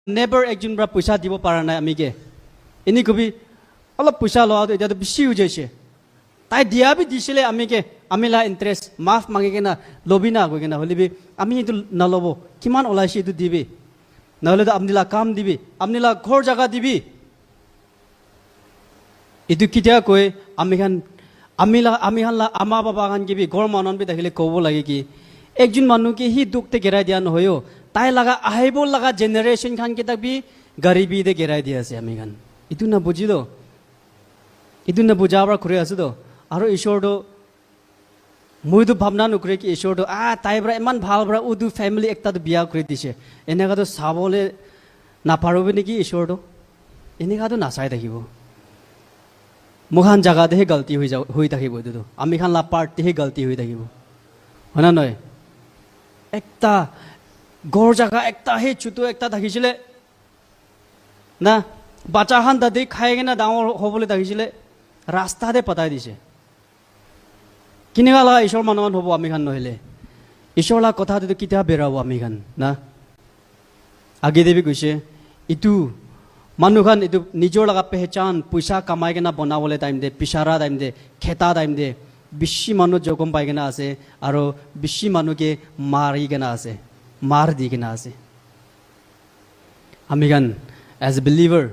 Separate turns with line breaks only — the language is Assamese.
নেভাৰ একজন পৰা পইচা দিব পৰা নাই আমিকে এনে কবি অলপ পইচা লোৱাটো এতিয়াতো বেছি হৈ যাইছে তাই দিয়াবি দিছিলে আমিকে আমিলা ইণ্টাৰেষ্ট মাফ মাগি কিনা লবি না গৈ কিনা হলিবি আমি এইটো নল'ব কিমান ওলাইছে এইটো দিবি নহ'লেতো আপনিলা কাম দিবি আপনিলা ঘৰ জাগা দিবি এইটো কেতিয়া কয় আমি হানলা আমা বাবা খান কিবি ঘৰ মানুহ বি দেখিলে ক'ব লাগে কি একজন মানুহকে সি দুখতে গেৰাই দিয়া নহয়ও তাই লাগা আহিব লাগা জেনেৰেশ্যন খান কেইটাক বি গৰিবীতে গেৰাই দি আছে আমি খান এইটো না বুজি দ এইটো না বুজাবাৰ ঘূৰি আছো দ আৰু ঈশ্বৰটো মইতো ভাৱনা নকৰে কি ঈশ্বৰটো তাই পৰা ইমান ভাল পৰা উদু ফেমিলি একটাতো বিয়া কৰি দিছে এনেকুৱাতো চাবলৈ নাপাৰিব নেকি ঈশ্বৰটো এনেকুৱাতো নাচাই থাকিব মোখান জাগাতেহে গলতি হৈ থাকিব এইটোতো আমি খান লাপাৰ্টিহে গলতি হৈ থাকিব হয় না নহয় একটা গড় জাগা একটা সেই চুটো একটা থাকিছিলে না বাচ্চা খান তাতে খাই কিনে ডাঙৰ হ'বলৈ থাকিছিলে ৰাস্তাতে পতাই দিছে কেনেকুৱা লগা ঈশ্বৰ মানুহমান হ'ব আমি খান নহ'লে ঈশ্বৰ লগা কথাটো কেতিয়া বেৰাব আমি খান না আগে দেৱী কৈছে ইটো মানুহখান এইটো নিজৰ লগা পেহচান পইচা কামাই কিনে বনাবলৈ টাইম দে পিছাৰা টাইম দে খেতা টাইম দে বেছি মানুহ জখম পাই কিনে আছে আৰু বেছি মানুহকে মাৰি কিনে আছে মাৰ দি কিনে আছে আমি খান এজ এ বিলিভাৰ